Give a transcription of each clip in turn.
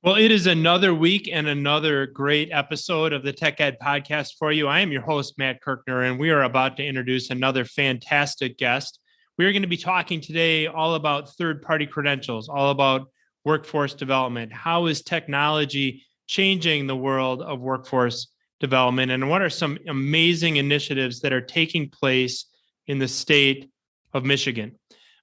Well, it is another week and another great episode of the Tech Ed podcast for you. I am your host, Matt Kirkner, and we are about to introduce another fantastic guest. We are going to be talking today all about third-party credentials, all about workforce development. How is technology changing the world of workforce development? And what are some amazing initiatives that are taking place in the state of Michigan?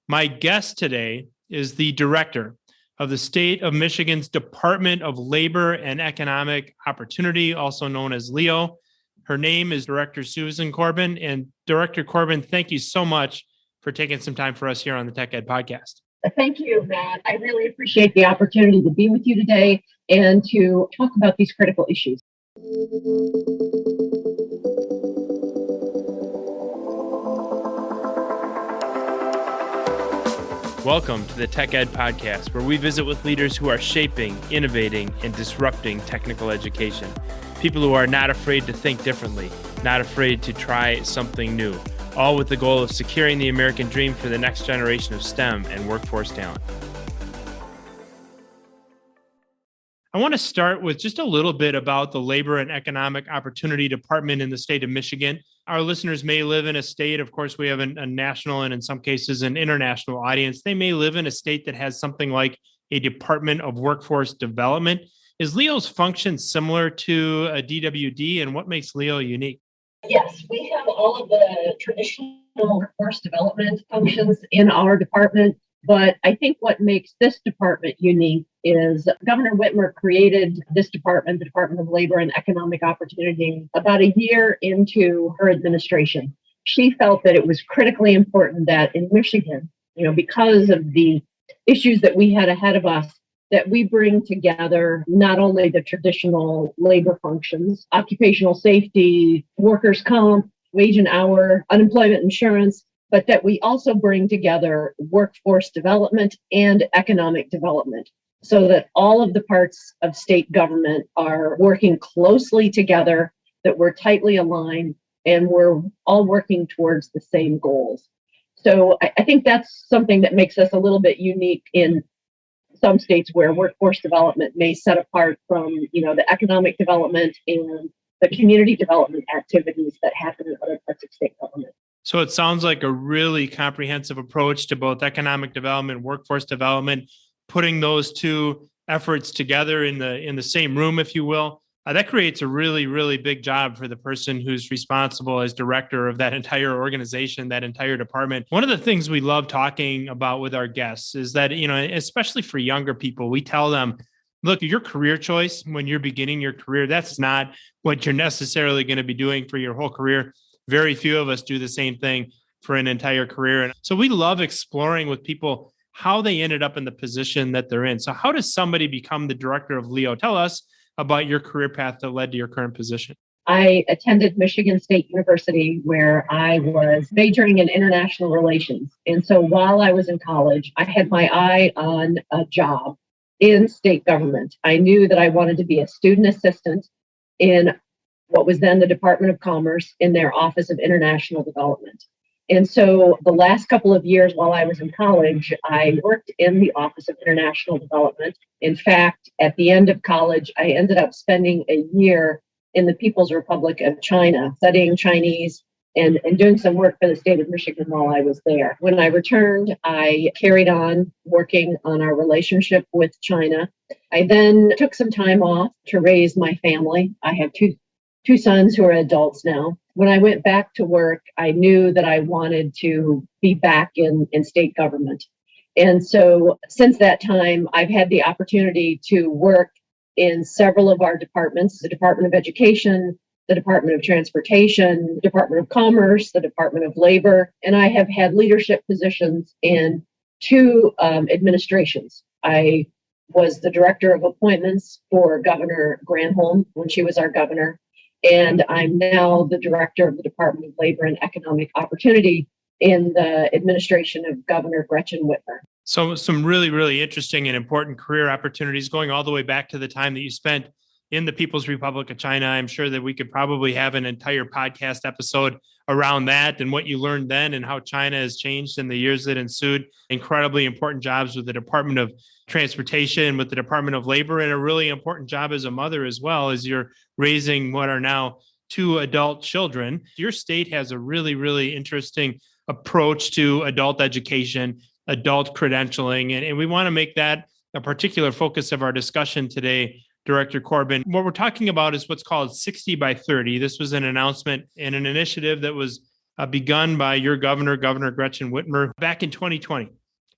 My guest today is the director of the state of Michigan's Department of Labor and Economic Opportunity, also known as LEO. Her name is Director Susan Corbin. And Director Corbin, thank you so much for taking some time for us here on the Tech Ed podcast. Thank you, Matt. I really appreciate the opportunity to be with you today and to talk about these critical issues. Welcome to the Tech Ed podcast, where we visit with leaders who are shaping, innovating, and disrupting technical education. People who are not afraid to think differently, not afraid to try something new, all with the goal of securing the American dream for the next generation of STEM and workforce talent. I want to start with just a little bit about the Labor and Economic Opportunity Department in the state of Michigan. Our listeners may live in a state, of course, we have a national and in some cases an international audience. They may live in a state that has something like a Department of Workforce Development. Is LEO's function similar to a DWD, and what makes LEO unique? Yes, we have all of the traditional workforce development functions in our department, but I think what makes this department unique is Governor Whitmer created this department, the Department of Labor and Economic Opportunity, about a year into her administration. She felt that it was critically important that in Michigan, because of the issues that we had ahead of us, that we bring together not only the traditional labor functions, occupational safety, workers' comp, wage and hour, unemployment insurance, but that we also bring together workforce development and economic development so that all of the parts of state government are working closely together, that we're tightly aligned, and we're all working towards the same goals. So I think that's something that makes us a little bit unique in some states where workforce development may set apart from, the economic development and the community development activities that happen in other parts of state government. So it sounds like a really comprehensive approach to both economic development, workforce development, putting those two efforts together in the same room, if you will. That creates a really, really big job for the person who's responsible as director of that entire organization, that entire department. One of the things we love talking about with our guests is that, especially for younger people, we tell them, look, your career choice when you're beginning your career, that's not what you're necessarily going to be doing for your whole career. Very few of us do the same thing for an entire career. And so we love exploring with people how they ended up in the position that they're in. So how does somebody become the director of LEO? Tell us about your career path that led to your current position. I attended Michigan State University, where I was majoring in international relations. And so while I was in college, I had my eye on a job in state government. I knew that I wanted to be a student assistant in what was then the Department of Commerce in their Office of International Development. And so the last couple of years while I was in college, I worked in the Office of International Development. In fact, at the end of college, I ended up spending a year in the People's Republic of China, studying Chinese and doing some work for the state of Michigan while I was there. When I returned, I carried on working on our relationship with China. I then took some time off to raise my family. I have two sons who are adults now. When I went back to work, I knew that I wanted to be back in state government. And so since that time, I've had the opportunity to work in several of our departments, the Department of Education, the Department of Transportation, Department of Commerce, the Department of Labor, and I have had leadership positions in two administrations. I was the director of appointments for Governor Granholm when she was our governor. And I'm now the director of the Department of Labor and Economic Opportunity in the administration of Governor Gretchen Whitmer. So some really, really interesting and important career opportunities going all the way back to the time that you spent in the People's Republic of China. I'm sure that we could probably have an entire podcast episode around that and what you learned then and how China has changed in the years that ensued. Incredibly important jobs with the Department of Transportation, with the Department of Labor, and a really important job as a mother as well, as you're raising what are now 2 adult children. Your state has a really, really interesting approach to adult education, adult credentialing, and we want to make that a particular focus of our discussion today, Director Corbin. What we're talking about is what's called 60 by 30. This was an announcement and an initiative that was begun by your governor, Governor Gretchen Whitmer, back in 2020.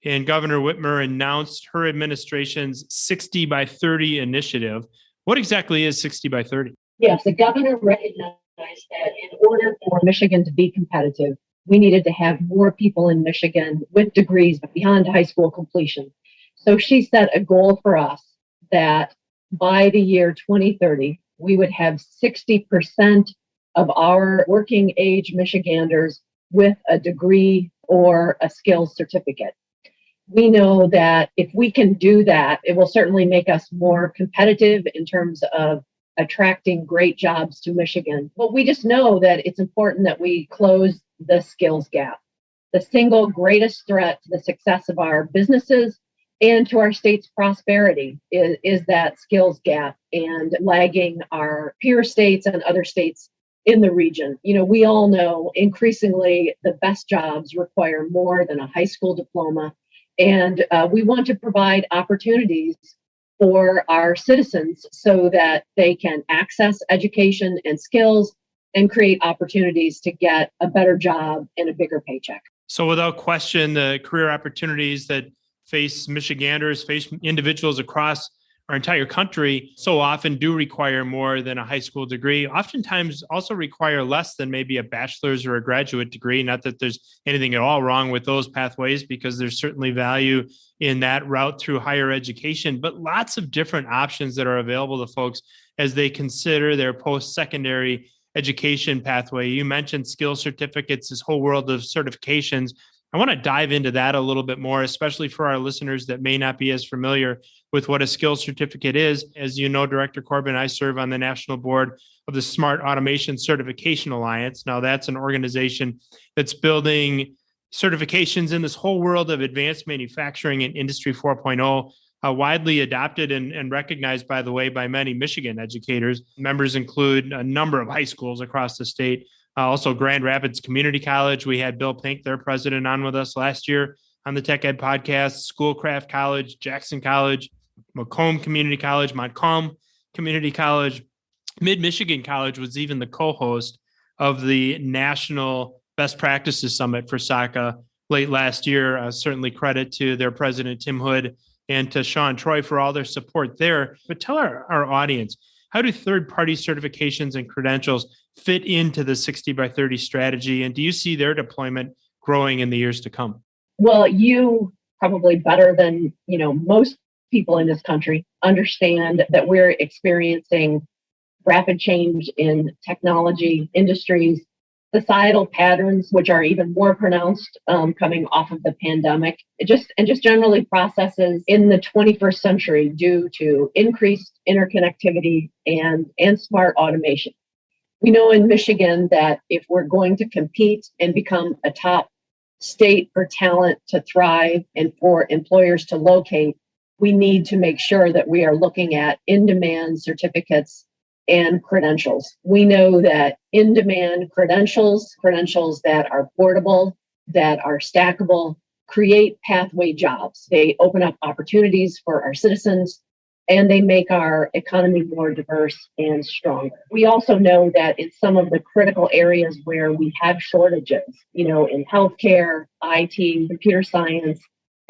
And Governor Whitmer announced her administration's 60 by 30 initiative. What exactly is 60 by 30? Yes, the governor recognized that in order for Michigan to be competitive, we needed to have more people in Michigan with degrees beyond high school completion. So she set a goal for us that by the year 2030, we would have 60% of our working age Michiganders with a degree or a skills certificate. We know that if we can do that, it will certainly make us more competitive in terms of attracting great jobs to Michigan. But we just know that it's important that we close the skills gap. The single greatest threat to the success of our businesses and to our state's prosperity is that skills gap and lagging our peer states and other states in the region. You know, we all know increasingly the best jobs require more than a high school diploma. And we want to provide opportunities for our citizens so that they can access education and skills and create opportunities to get a better job and a bigger paycheck. So without question, the career opportunities that face Michiganders, face individuals across our entire country so often do require more than a high school degree, oftentimes also require less than maybe a bachelor's or a graduate degree. Not that there's anything at all wrong with those pathways, because there's certainly value in that route through higher education, but lots of different options that are available to folks as they consider their post-secondary education pathway. You mentioned skill certificates, this whole world of certifications. I want to dive into that a little bit more, especially for our listeners that may not be as familiar with what a skill certificate is. As you know, Director Corbin, I serve on the national board of the Smart Automation Certification Alliance. Now, that's an organization that's building certifications in this whole world of advanced manufacturing and Industry 4.0, widely adopted and recognized, by the way, by many Michigan educators. Members include a number of high schools across the state. Also, Grand Rapids Community College. We had Bill Pink, their president, on with us last year on the Tech Ed podcast. Schoolcraft College, Jackson College, Macomb Community College, Montcalm Community College. Mid-Michigan College was even the co-host of the National Best Practices Summit for SACA late last year. Certainly credit to their president, Tim Hood, and to Sean Troy for all their support there. But tell our audience, how do third-party certifications and credentials fit into the 60 by 30 strategy? And do you see their deployment growing in the years to come? Well, you probably better than, most people in this country understand that we're experiencing rapid change in technology industries, societal patterns, which are even more pronounced coming off of the pandemic, just generally processes in the 21st century due to increased interconnectivity and smart automation. We know in Michigan that if we're going to compete and become a top state for talent to thrive and for employers to locate, we need to make sure that we are looking at in-demand certificates and credentials. We know that in-demand credentials that are portable, that are stackable, create pathway jobs. They open up opportunities for our citizens, and they make our economy more diverse and stronger. We also know that in some of the critical areas where we have shortages, in healthcare, IT, computer science,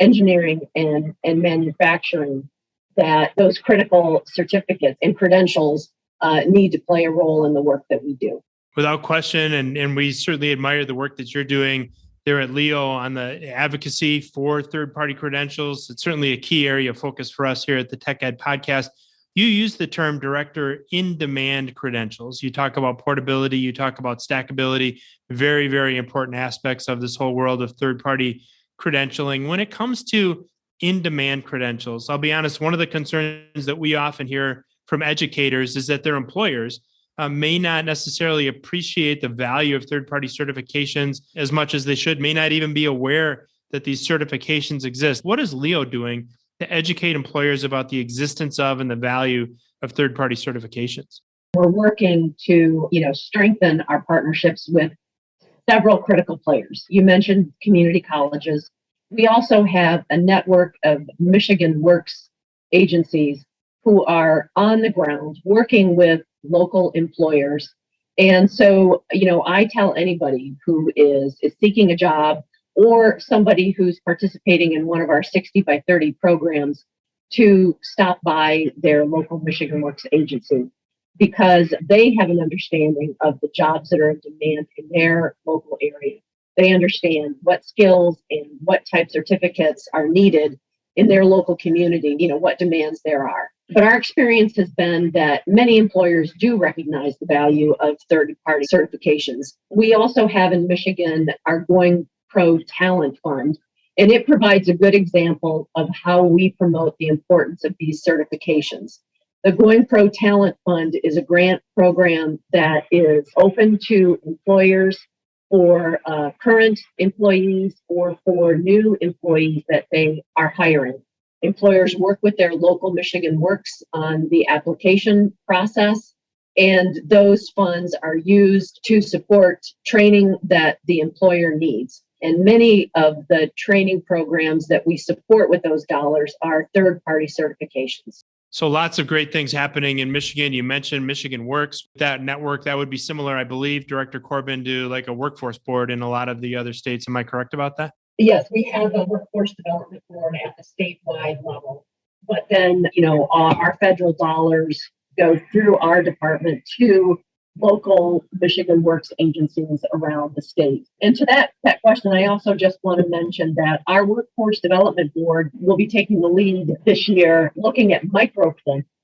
engineering, and manufacturing, that those critical certificates and credentials need to play a role in the work that we do. Without question, and we certainly admire the work that you're doing there at Leo on the advocacy for third-party credentials. It's certainly a key area of focus for us here at the Tech Ed podcast. You use the term director in-demand credentials. You talk about portability, you talk about stackability, very, very important aspects of this whole world of third-party credentialing. When it comes to in-demand credentials, I'll be honest, one of the concerns that we often hear from educators is that their employers may not necessarily appreciate the value of third-party certifications as much as they should, may not even be aware that these certifications exist. What is Leo doing to educate employers about the existence of and the value of third-party certifications? We're working to, strengthen our partnerships with several critical players. You mentioned community colleges. We also have a network of Michigan Works agencies who are on the ground working with local employers. And so, I tell anybody who is seeking a job or somebody who's participating in one of our 60 by 30 programs to stop by their local Michigan Works agency, because they have an understanding of the jobs that are in demand in their local area. They understand what skills and what type certificates are needed in their local community, what demands there are. But our experience has been that many employers do recognize the value of third-party certifications. We also have in Michigan our Going Pro Talent Fund, and it provides a good example of how we promote the importance of these certifications. The Going Pro Talent Fund is a grant program that is open to employers for current employees or for new employees that they are hiring. Employers work with their local Michigan Works on the application process, and those funds are used to support training that the employer needs. And many of the training programs that we support with those dollars are third-party certifications. So lots of great things happening in Michigan. You mentioned Michigan Works. That network, that would be similar, I believe, Director Corbin, to like a workforce board in a lot of the other states. Am I correct about that? Yes, we have a workforce development board at the statewide level. But then, our federal dollars go through our department to local Michigan Works agencies around the state. And to that question, I also just want to mention that our Workforce Development Board will be taking the lead this year looking at micro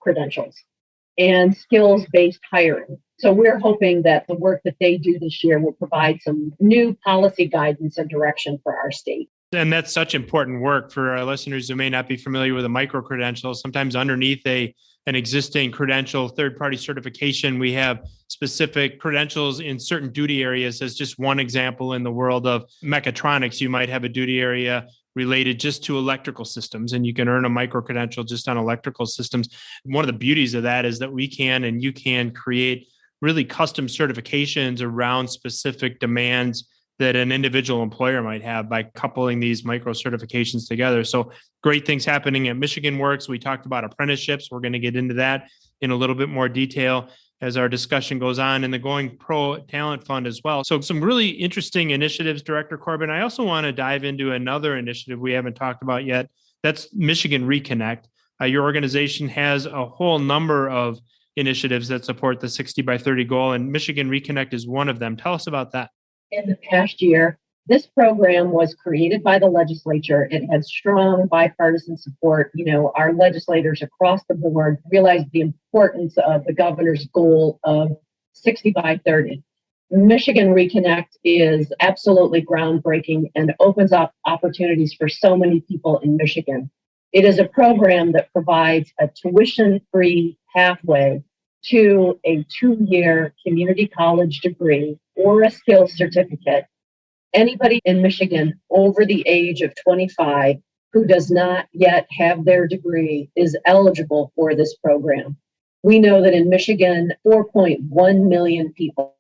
credentials and skills-based hiring. So we're hoping that the work that they do this year will provide some new policy guidance and direction for our state. And that's such important work for our listeners who may not be familiar with a micro credential. Sometimes underneath an existing credential, third-party certification, we have specific credentials in certain duty areas. As just one example, in the world of mechatronics, you might have a duty area related just to electrical systems, and you can earn a micro credential just on electrical systems. One of the beauties of that is that we can and you can create really custom certifications around specific demands that an individual employer might have by coupling these micro certifications together. So great things happening at Michigan Works. We talked about apprenticeships. We're going to get into that in a little bit more detail as our discussion goes on, and the Going Pro Talent Fund as well. So some really interesting initiatives, Director Corbin. I also want to dive into another initiative we haven't talked about yet. That's Michigan Reconnect. Your organization has a whole number of initiatives that support the 60 by 30 goal, and Michigan Reconnect is one of them. Tell us about that. In the past year, this program was created by the legislature. It had strong bipartisan support. Our legislators across the board realized the importance of the governor's goal of 60 by 30. Michigan Reconnect is absolutely groundbreaking and opens up opportunities for so many people in Michigan. It is a program that provides a tuition-free pathway to a 2-year community college degree or a skills certificate. Anybody in Michigan over the age of 25 who does not yet have their degree is eligible for this program. We know that in Michigan, 4.1 million people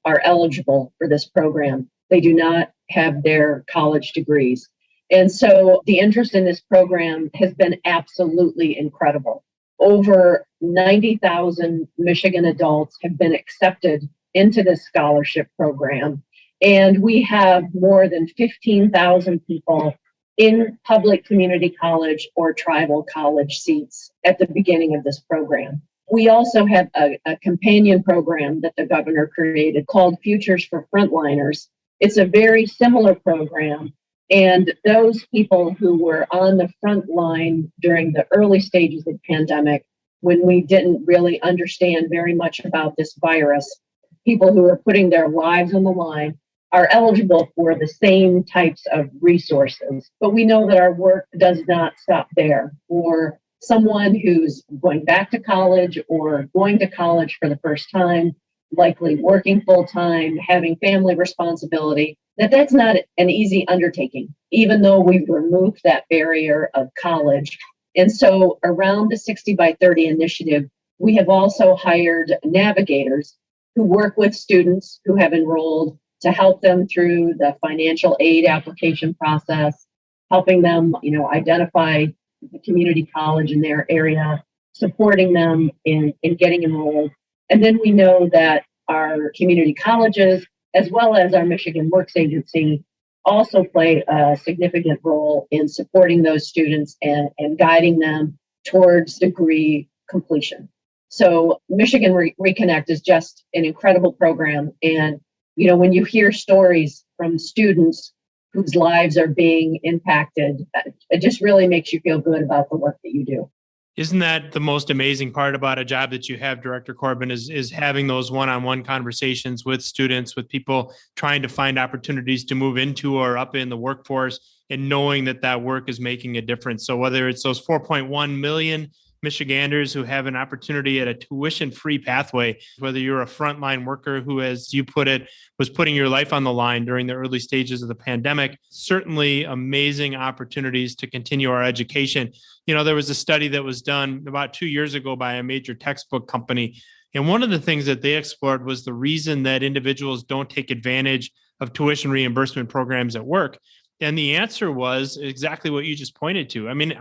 are eligible for this program. They do not have their college degrees. And so the interest in this program has been absolutely incredible. Over 90,000 Michigan adults have been accepted into this scholarship program. And we have more than 15,000 people in public community college or tribal college seats at the beginning of this program. We also have a companion program that the governor created called Futures for Frontliners. It's a very similar program. And those people who were on the front line during the early stages of the pandemic, when we didn't really understand very much about this virus, people who are putting their lives on the line are eligible for the same types of resources. But we know that our work does not stop there. For someone who's going back to college or going to college for the first time, likely working full time, having family responsibility, that's not an easy undertaking, even though we've removed that barrier of college. And so around the 60 by 30 initiative, we have also hired navigators who work with students who have enrolled to help them through the financial aid application process, helping them, identify the community college in their area, supporting them in getting enrolled. And then we know that our community colleges, as well as our Michigan Works Agency, also play a significant role in supporting those students and guiding them towards degree completion. So Michigan Reconnect is just an incredible program. And, when you hear stories from students whose lives are being impacted, it just really makes you feel good about the work that you do. Isn't that the most amazing part about a job that you have, Director Corbin, is having those one-on-one conversations with students, with people trying to find opportunities to move into or up in the workforce, and knowing that work is making a difference. So whether it's those 4.1 million Michiganders who have an opportunity at a tuition-free pathway, whether you're a frontline worker who, as you put it, was putting your life on the line during the early stages of the pandemic, certainly amazing opportunities to continue our education. There was a study that was done about 2 years ago by a major textbook company. And one of the things that they explored was the reason that individuals don't take advantage of tuition reimbursement programs at work. And the answer was exactly what you just pointed to. I mean,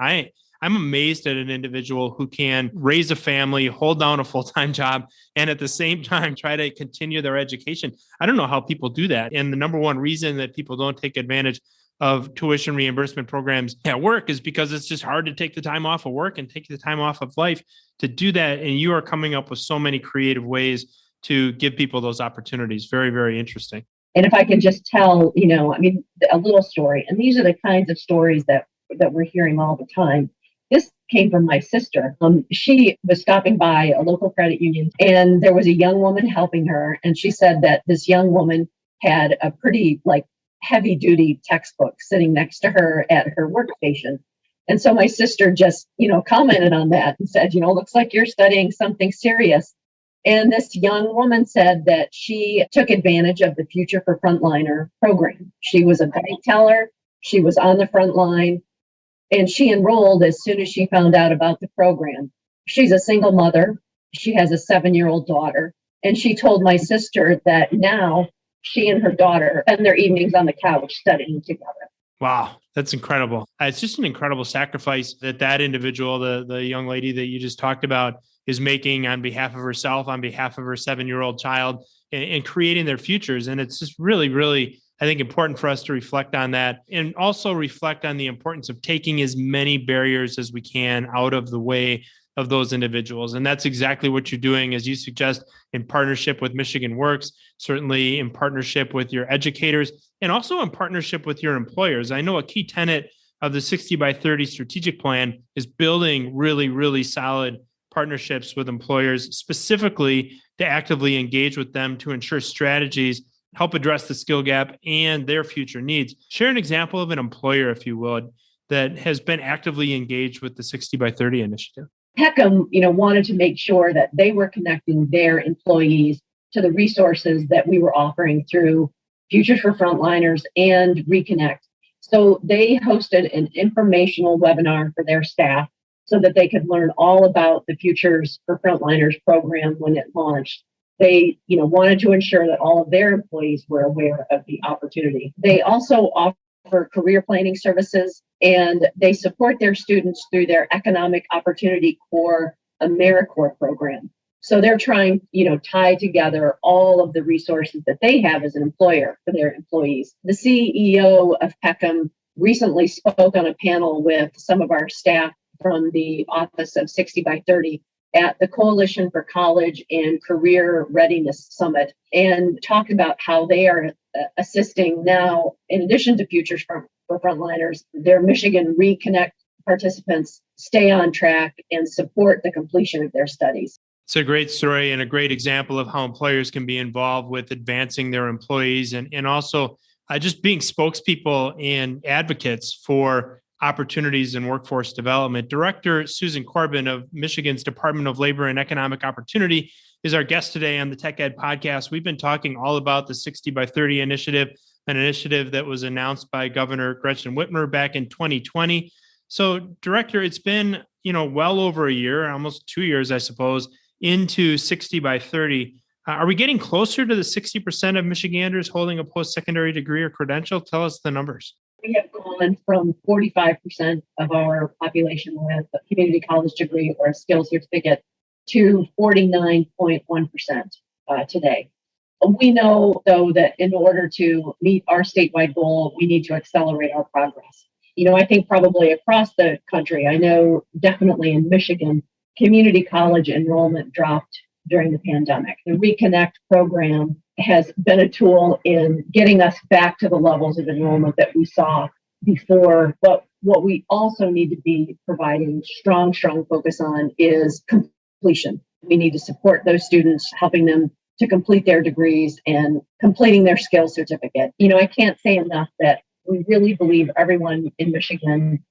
I'm amazed at an individual who can raise a family, hold down a full-time job, and at the same time try to continue their education. I don't know how people do that. And the number one reason that people don't take advantage of tuition reimbursement programs at work is because it's just hard to take the time off of work and take the time off of life to do that. And you are coming up with so many creative ways to give people those opportunities. Very, very interesting. And if I can just tell, a little story, and these are the kinds of stories that we're hearing all the time. This came from my sister. She was stopping by a local credit union, and there was a young woman helping her. And she said that this young woman had a pretty heavy duty textbook sitting next to her at her workstation. And so my sister just, commented on that and said, looks like you're studying something serious. And this young woman said that she took advantage of the Future for Frontliner program. She was a bank teller. She was on the front line. And she enrolled as soon as she found out about the program. She's a single mother. She has a 7-year-old daughter. And she told my sister that now she and her daughter spend their evenings on the couch studying together. Wow, that's incredible. It's just an incredible sacrifice that individual, the young lady that you just talked about, is making on behalf of herself, on behalf of her 7-year-old child, and creating their futures. And it's just really, really, I think, important for us to reflect on that, and also reflect on the importance of taking as many barriers as we can out of the way of those individuals. And that's exactly what you're doing, as you suggest, in partnership with Michigan Works, certainly in partnership with your educators, and also in partnership with your employers. I know a key tenet of the 60 by 30 strategic plan is building really, really solid partnerships with employers, specifically to actively engage with them to ensure strategies help address the skill gap and their future needs. Share an example of an employer, if you would, that has been actively engaged with the 60 by 30 initiative. Peckham, wanted to make sure that they were connecting their employees to the resources that we were offering through Futures for Frontliners and Reconnect. So they hosted an informational webinar for their staff so that they could learn all about the Futures for Frontliners program when it launched. They, wanted to ensure that all of their employees were aware of the opportunity. They also offer career planning services, and they support their students through their Economic Opportunity Corps AmeriCorps program. So they're trying, tie together all of the resources that they have as an employer for their employees. The CEO of Peckham recently spoke on a panel with some of our staff from the Office of 60 by 30 at the Coalition for College and Career Readiness Summit, and talked about how they are assisting now, in addition to Futures for Frontliners, their Michigan Reconnect participants stay on track and support the completion of their studies. It's a great story and a great example of how employers can be involved with advancing their employees, and also just being spokespeople and advocates for opportunities in workforce development. Director Susan Corbin of Michigan's Department of Labor and Economic Opportunity is our guest today on the Tech Ed podcast. We've been talking all about the 60 by 30 initiative, an initiative that was announced by Governor Gretchen Whitmer back in 2020. So, Director, it's been, well over a year, almost 2 years, I suppose, into 60 by 30. Are we getting closer to the 60% of Michiganders holding a post-secondary degree or credential? Tell us the numbers. We have gone from 45% of our population with a community college degree or a skills certificate to 49.1% today. We know, though, that in order to meet our statewide goal, we need to accelerate our progress. I think probably across the country, I know definitely in Michigan, community college enrollment dropped during the pandemic. The Reconnect program has been a tool in getting us back to the levels of enrollment that we saw before. But what we also need to be providing strong focus on is completion. We need to support those students, helping them to complete their degrees and completing their skills certificate. I can't say enough that we really believe everyone in Michigan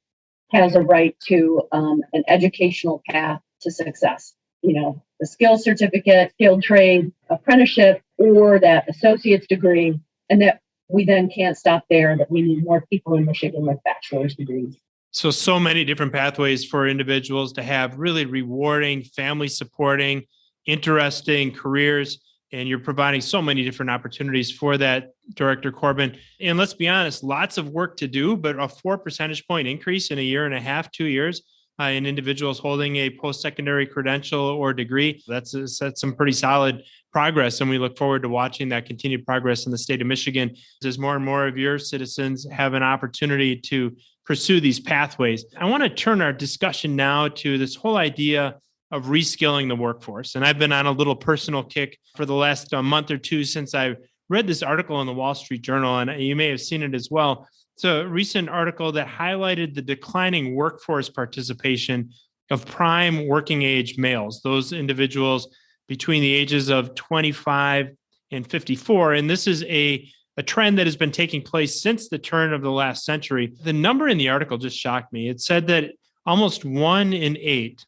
has a right to an educational path to success. The skills certificate, skilled trade, apprenticeship, or that associate's degree, and that we then can't stop there, that we need more people in Michigan with bachelor's degrees. So many different pathways for individuals to have really rewarding, family supporting, interesting careers. And you're providing so many different opportunities for that, Director Corbin. And let's be honest, lots of work to do, but a 4 percentage point increase in a year and a half, 2 years in individuals holding a post-secondary credential or degree, that's some pretty solid progress. And we look forward to watching that continued progress in the state of Michigan as more and more of your citizens have an opportunity to pursue these pathways. I want to turn our discussion now to this whole idea of reskilling the workforce. And I've been on a little personal kick for the last month or two since I read this article in the Wall Street Journal, and you may have seen it as well. It's a recent article that highlighted the declining workforce participation of prime working age males, those individuals between the ages of 25 and 54. And this is a trend that has been taking place since the turn of the last century. The number in the article just shocked me. It said that almost 1 in 8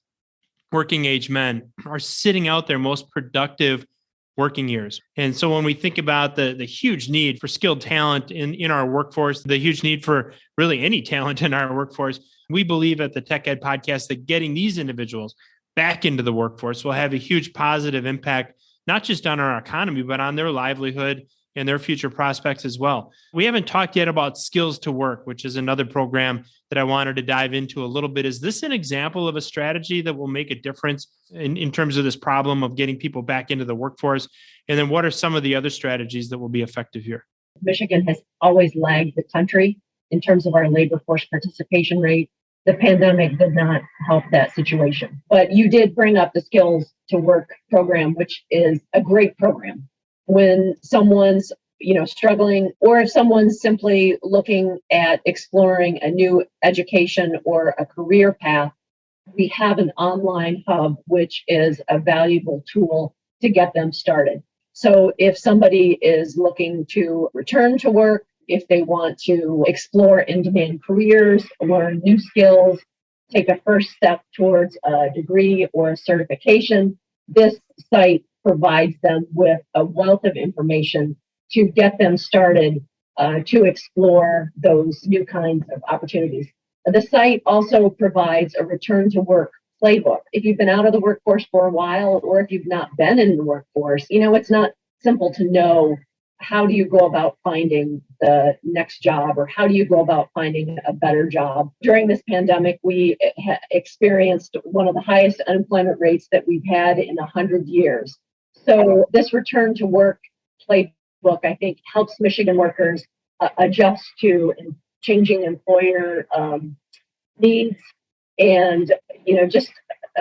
working age men are sitting out their most productive working years. And so when we think about the huge need for skilled talent in our workforce, the huge need for really any talent in our workforce, we believe at the Tech Ed podcast that getting these individuals back into the workforce will have a huge positive impact, not just on our economy, but on their livelihood and their future prospects as well. We haven't talked yet about Skills to Work, which is another program that I wanted to dive into a little bit. Is this an example of a strategy that will make a difference in terms of this problem of getting people back into the workforce? And then what are some of the other strategies that will be effective here? Michigan has always lagged the country in terms of our labor force participation rate. The pandemic did not help that situation. But you did bring up the Skills to Work program, which is a great program. When someone's struggling, or if someone's simply looking at exploring a new education or a career path, we have an online hub, which is a valuable tool to get them started. So if somebody is looking to return to work, if they want to explore in-demand careers, learn new skills, take a first step towards a degree or a certification, this site provides them with a wealth of information to get them started to explore those new kinds of opportunities. The site also provides a return to work playbook. If you've been out of the workforce for a while, or if you've not been in the workforce, it's not simple to know how do you go about finding the next job, or how do you go about finding a better job. During this pandemic, we experienced one of the highest unemployment rates that we've had in 100 years. So this return to work playbook, I think, helps Michigan workers adjust to changing employer needs, and just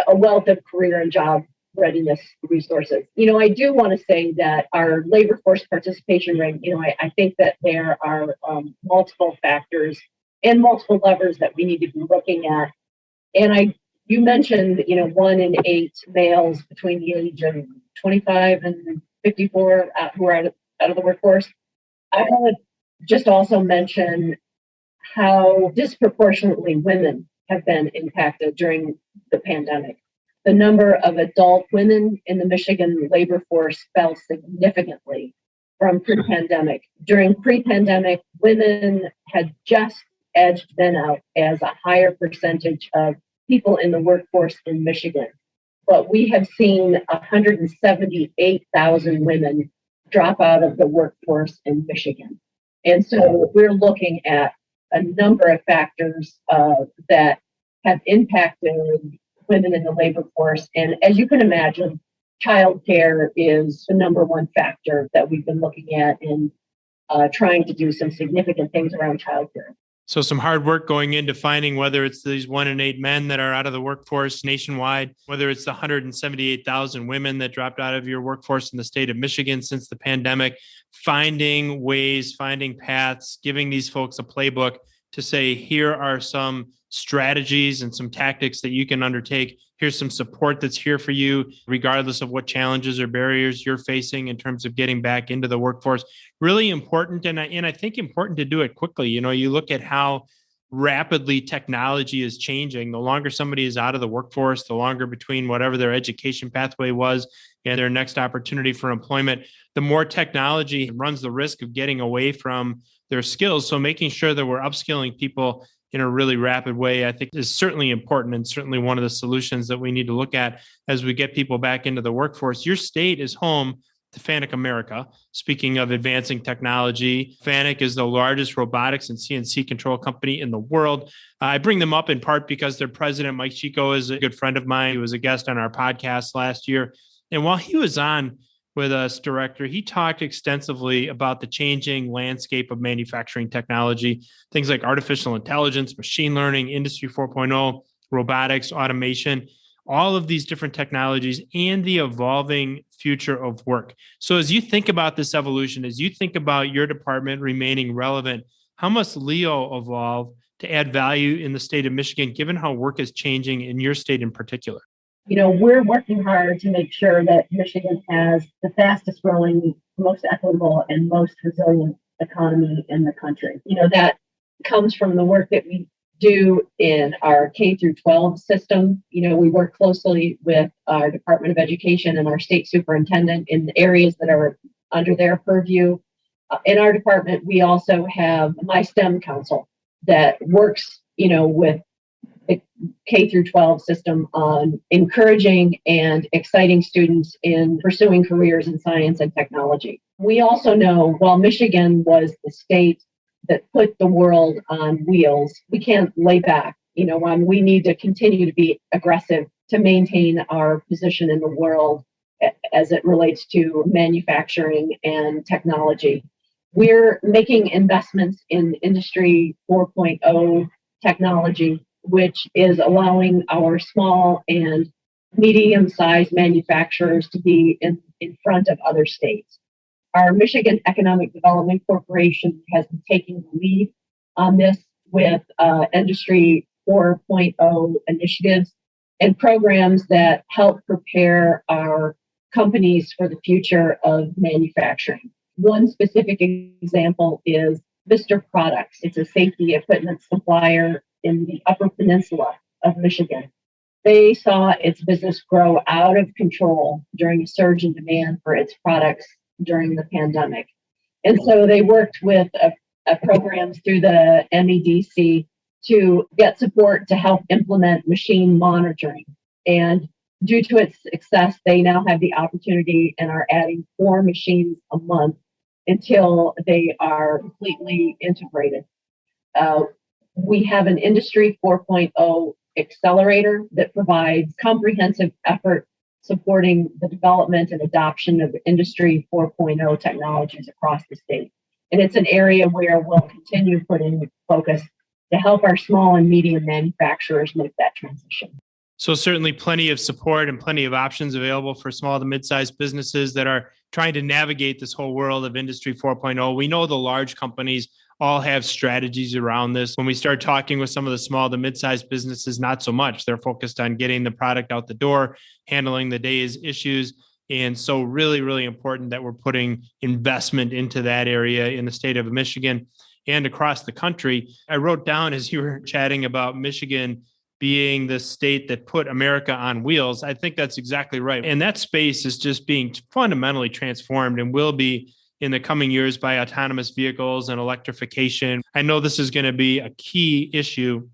a wealth of career and job readiness resources. I do want to say that our labor force participation rate, I think that there are multiple factors and multiple levers that we need to be looking at. And you mentioned, 1 in 8 males between the age of 25 and 54 who are out of the workforce. I want to just also mention how disproportionately women have been impacted during the pandemic. The number of adult women in the Michigan labor force fell significantly from pre-pandemic. During pre-pandemic, women had just edged men out as a higher percentage of people in the workforce in Michigan. But we have seen 178,000 women drop out of the workforce in Michigan. And so we're looking at a number of factors that have impacted women in the labor force. And as you can imagine, childcare is the number one factor that we've been looking at in trying to do some significant things around childcare. So some hard work going into finding whether it's these 1 in 8 men that are out of the workforce nationwide, whether it's the 178,000 women that dropped out of your workforce in the state of Michigan since the pandemic, finding ways, finding paths, giving these folks a playbook to say, here are some strategies and some tactics that you can undertake. Here's some support that's here for you, regardless of what challenges or barriers you're facing in terms of getting back into the workforce. Really important. And I think important to do it quickly. You know, you look at how rapidly technology is changing. The longer somebody is out of the workforce, the longer between whatever their education pathway was and their next opportunity for employment, the more technology runs the risk of getting away from their skills. So making sure that we're upskilling people in a really rapid way, I think is certainly important and certainly one of the solutions that we need to look at as we get people back into the workforce. Your state is home to FANUC America. Speaking of advancing technology, FANUC is the largest robotics and CNC control company in the world. I bring them up in part because their president, Mike Chico, is a good friend of mine. He was a guest on our podcast last year. And while he was on with us, Director, he talked extensively about the changing landscape of manufacturing technology, things like artificial intelligence, machine learning, Industry 4.0, robotics, automation, all of these different technologies and the evolving future of work. So as you think about this evolution, as you think about your department remaining relevant, how must Leo evolve to add value in the state of Michigan, given how work is changing in your state in particular? You know, we're working hard to make sure that Michigan has the fastest growing, most equitable, and most resilient economy in the country. You know, that comes from the work that we do in our K through 12 system. You know, we work closely with our Department of Education and our state superintendent in the areas that are under their purview. In our department, we also have my STEM council that works, you know, with the K through 12 system on encouraging and exciting students in pursuing careers in science and technology. We also know while Michigan was the state that put the world on wheels, we can't lay back. You know, we need to continue to be aggressive to maintain our position in the world as it relates to manufacturing and technology. We're making investments in Industry 4.0 technology, which is allowing our small and medium-sized manufacturers to be in front of other states. Our Michigan Economic Development Corporation has been taking the lead on this with Industry 4.0 initiatives and programs that help prepare our companies for the future of manufacturing. One specific example is Mr. Products. It's a safety equipment supplier in the Upper Peninsula of Michigan. They saw its business grow out of control during a surge in demand for its products during the pandemic. And so they worked with programs through the MEDC to get support to help implement machine monitoring. And due to its success, they now have the opportunity and are adding 4 machines a month until they are completely integrated. We have an Industry 4.0 accelerator that provides comprehensive effort supporting the development and adoption of Industry 4.0 technologies across the state. And it's an area where we'll continue putting focus to help our small and medium manufacturers make that transition. So certainly plenty of support and plenty of options available for small to mid-sized businesses that are trying to navigate this whole world of Industry 4.0. We know the large companies all have strategies around this. When we start talking with some of the small to mid-sized businesses, not so much. They're focused on getting the product out the door, handling the day's issues. And so really, really important that we're putting investment into that area in the state of Michigan. and across the country. I wrote down as you were chatting about Michigan being the state that put America on wheels. I think that's exactly right. And that space is just being fundamentally transformed and will be in the coming years by autonomous vehicles and electrification. I know this is going to be a key issue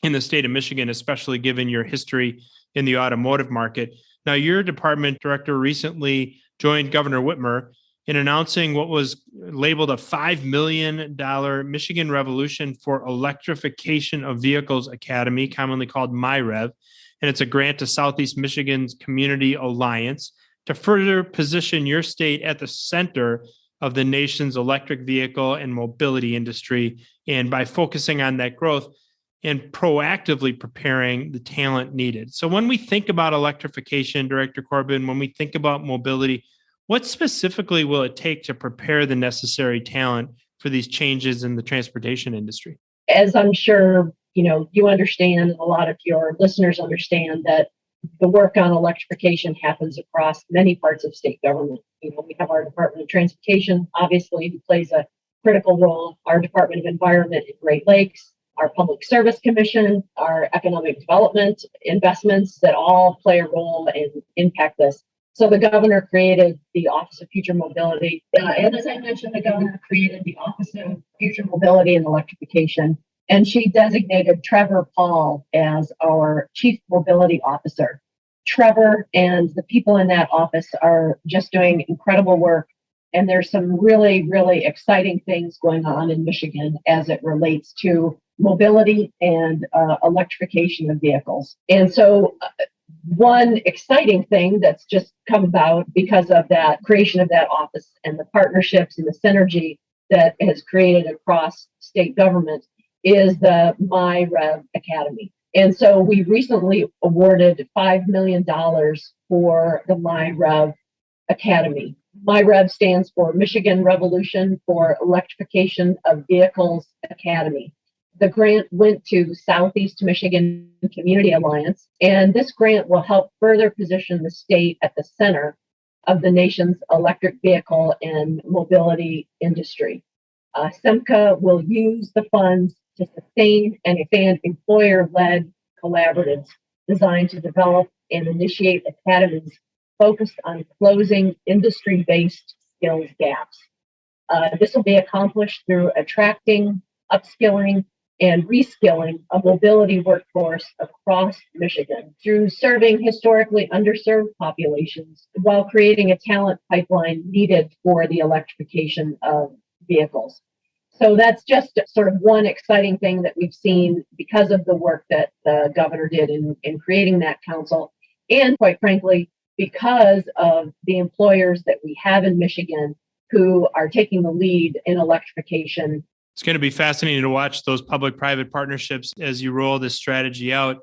in the state of Michigan, especially given your history in the automotive market. Now, your department director recently joined Governor Whitmer in announcing what was labeled a $5 million Michigan Revolution for Electrification of Vehicles Academy, commonly called MyRev. And it's a grant to Southeast Michigan's Community Alliance to further position your state at the center of the nation's electric vehicle and mobility industry. And by focusing on that growth and proactively preparing the talent needed. So when we think about electrification, Director Corbin, when we think about mobility, what specifically will it take to prepare the necessary talent for these changes in the transportation industry? As I'm sure you understand, and a lot of your listeners understand, that the work on electrification happens across many parts of state government. We have our Department of Transportation, obviously, who plays a critical role, our Department of Environment and Great Lakes, our Public Service Commission, our economic development investments that all play a role and impact this. So the governor created the Office of Future Mobility. And as I mentioned, the governor created the Office of Future Mobility and Electrification. And she designated Trevor Paul as our Chief Mobility Officer. Trevor and the people in that office are just doing incredible work. And there's some really, really exciting things going on in Michigan as it relates to mobility and electrification of vehicles. And so one exciting thing that's just come about because of that creation of that office and the partnerships and the synergy that has created across state government is the MyRev Academy. And so we recently awarded $5 million for the MyRev Academy. MyRev stands for Michigan Revolution for Electrification of Vehicles Academy. The grant went to Southeast Michigan Community Alliance, and this grant will help further position the state at the center of the nation's electric vehicle and mobility industry. SEMCA will use the funds to sustain and expand employer-led collaboratives designed to develop and initiate academies focused on closing industry-based skills gaps. This will be accomplished through attracting, upskilling, and reskilling a mobility workforce across Michigan through serving historically underserved populations while creating a talent pipeline needed for the electrification of vehicles. So that's just sort of one exciting thing that we've seen because of the work that the governor did in creating that council, and quite frankly, because of the employers that we have in Michigan who are taking the lead in electrification. It's going to be fascinating to watch those public-private partnerships as you roll this strategy out.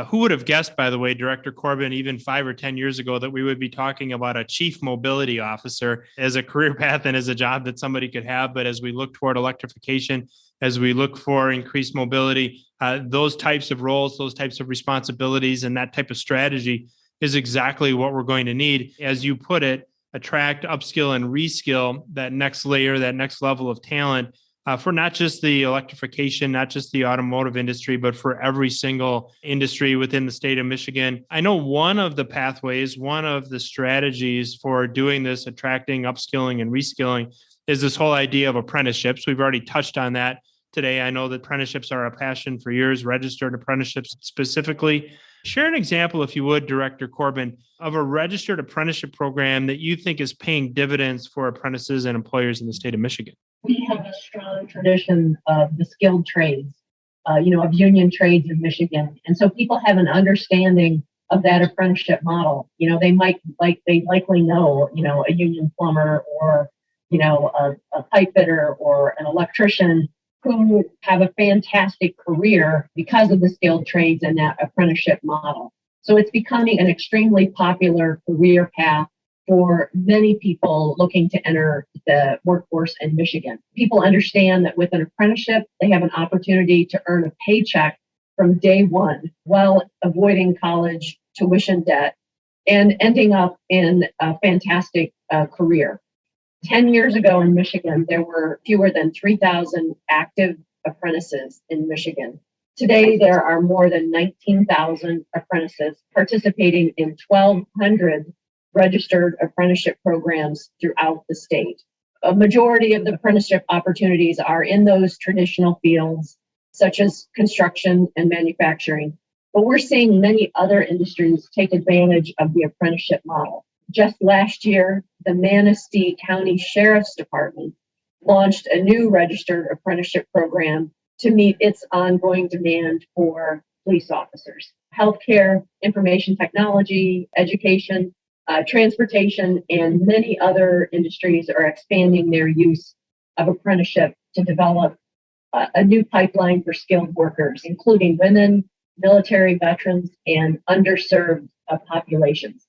Who would have guessed, by the way, Director Corbin, even 5 or 10 years ago, that we would be talking about a chief mobility officer as a career path and as a job that somebody could have. But as we look toward electrification, as we look for increased mobility, those types of roles, those types of responsibilities, and that type of strategy is exactly what we're going to need. As you put it, attract, upskill, and reskill that next layer, that next level of talent for not just the electrification, not just the automotive industry, but for every single industry within the state of Michigan. I know one of the pathways, one of the strategies for doing this, attracting, upskilling, and reskilling, is this whole idea of apprenticeships. We've already touched on that today. I know that apprenticeships are a passion for years, registered apprenticeships specifically. Share an example, if you would, Director Corbin, of a registered apprenticeship program that you think is paying dividends for apprentices and employers in the state of Michigan. We have a strong tradition of the skilled trades, of union trades in Michigan. And so people have an understanding of that apprenticeship model. They likely know, a union plumber or, a pipe fitter or an electrician who have a fantastic career because of the skilled trades and that apprenticeship model. So it's becoming an extremely popular career path for many people looking to enter the workforce in Michigan. People understand that with an apprenticeship, they have an opportunity to earn a paycheck from day one while avoiding college tuition debt and ending up in a fantastic career. 10 years ago in Michigan, there were fewer than 3,000 active apprentices in Michigan. Today, there are more than 19,000 apprentices participating in 1,200 registered apprenticeship programs throughout the state. A majority of the apprenticeship opportunities are in those traditional fields, such as construction and manufacturing. But we're seeing many other industries take advantage of the apprenticeship model. Just last year, the Manistee County Sheriff's Department launched a new registered apprenticeship program to meet its ongoing demand for police officers. Healthcare, information technology, education, transportation, and many other industries are expanding their use of apprenticeship to develop a new pipeline for skilled workers, including women, military veterans, and underserved populations.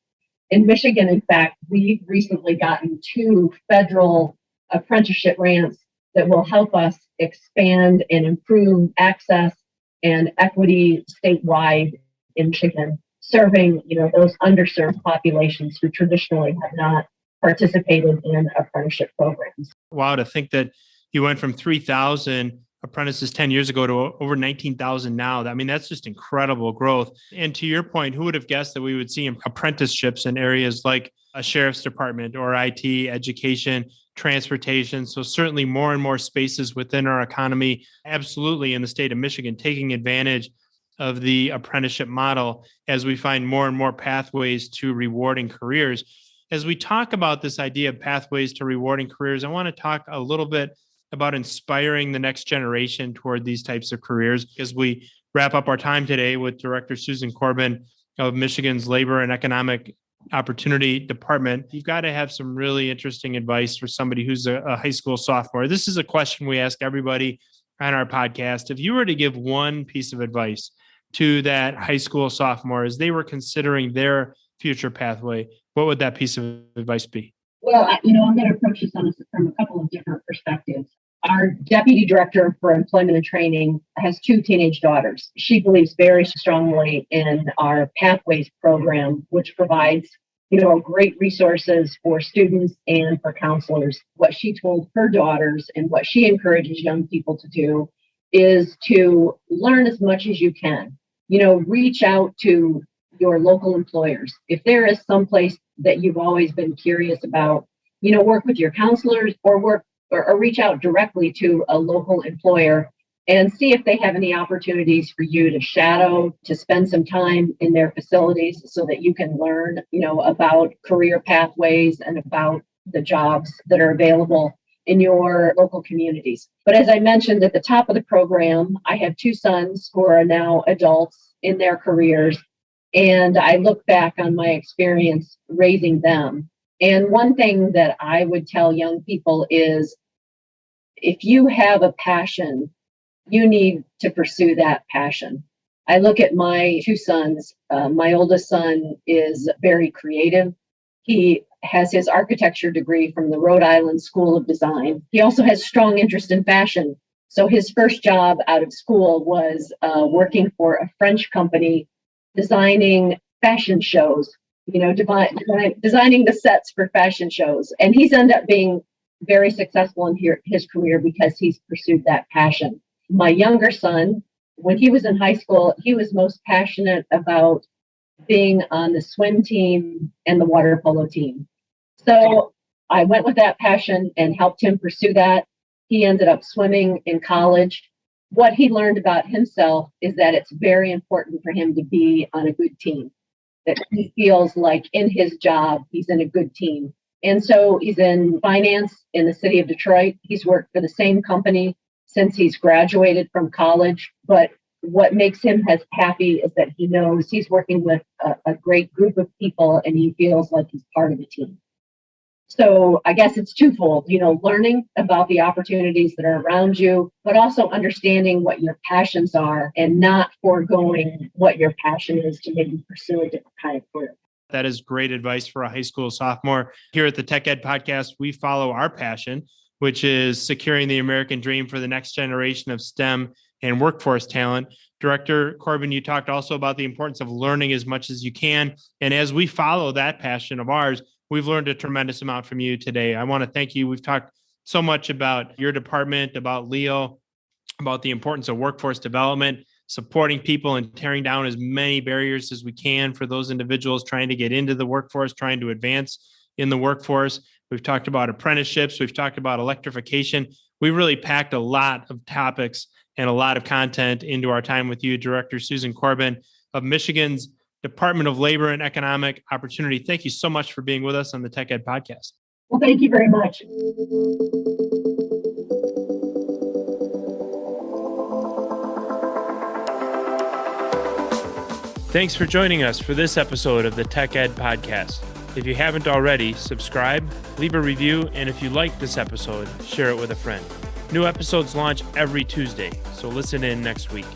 In Michigan, in fact, we've recently gotten 2 federal apprenticeship grants that will help us expand and improve access and equity statewide in Michigan, serving those underserved populations who traditionally have not participated in apprenticeship programs. Wow, to think that you went from 3,000 apprentices 10 years ago to over 19,000 now. I mean, that's just incredible growth. And to your point, who would have guessed that we would see apprenticeships in areas like a sheriff's department or IT, education, transportation? So certainly more and more spaces within our economy, absolutely in the state of Michigan, taking advantage of the apprenticeship model as we find more and more pathways to rewarding careers. As we talk about this idea of pathways to rewarding careers, I want to talk a little bit about inspiring the next generation toward these types of careers. As we wrap up our time today with Director Susan Corbin of Michigan's Labor and Economic Opportunity Department, you've got to have some really interesting advice for somebody who's a high school sophomore. This is a question we ask everybody on our podcast. If you were to give one piece of advice to that high school sophomore as they were considering their future pathway, what would that piece of advice be? Well, I'm going to approach this from a couple of different perspectives. Our deputy director for employment and training has 2 teenage daughters. She believes very strongly in our Pathways program, which provides, great resources for students and for counselors. What she told her daughters and what she encourages young people to do is to learn as much as you can. Reach out to your local employers. If there is someplace that you've always been curious about, work with your counselors or reach out directly to a local employer and see if they have any opportunities for you to shadow, to spend some time in their facilities so that you can learn, about career pathways and about the jobs that are available in your local communities. But as I mentioned at the top of the program, I have 2 sons who are now adults in their careers. And I look back on my experience raising them. And one thing that I would tell young people is if you have a passion, you need to pursue that passion. I look at my 2 sons. My oldest son is very creative. He has his architecture degree from the Rhode Island School of Design. He also has strong interest in fashion. So his first job out of school was working for a French company designing fashion shows, designing the sets for fashion shows. And he's ended up being very successful in his career because he's pursued that passion. My younger son, when he was in high school, he was most passionate about being on the swim team and the water polo team. So I went with that passion and helped him pursue that. He ended up swimming in college. What he learned about himself is that it's very important for him to be on a good team, that he feels like in his job, he's in a good team. And so he's in finance in the city of Detroit. He's worked for the same company since he's graduated from college. But what makes him as happy is that he knows he's working with a great group of people and he feels like he's part of the team. So I guess it's twofold, learning about the opportunities that are around you, but also understanding what your passions are and not foregoing what your passion is to maybe pursue a different kind of career. That is great advice for a high school sophomore. Here at the Tech Ed Podcast, we follow our passion, which is securing the American dream for the next generation of STEM and workforce talent. Director Corbin, you talked also about the importance of learning as much as you can. And as we follow that passion of ours, we've learned a tremendous amount from you today. I want to thank you. We've talked so much about your department, about Leo, about the importance of workforce development, supporting people and tearing down as many barriers as we can for those individuals trying to get into the workforce, trying to advance in the workforce. We've talked about apprenticeships. We've talked about electrification. We really packed a lot of topics and a lot of content into our time with you, Director Susan Corbin of Michigan's Department of Labor and Economic Opportunity. Thank you so much for being with us on the Tech Ed Podcast. Well, thank you very much. Thanks for joining us for this episode of the Tech Ed Podcast. If you haven't already, subscribe, leave a review, and if you like this episode, share it with a friend. New episodes launch every Tuesday, so listen in next week.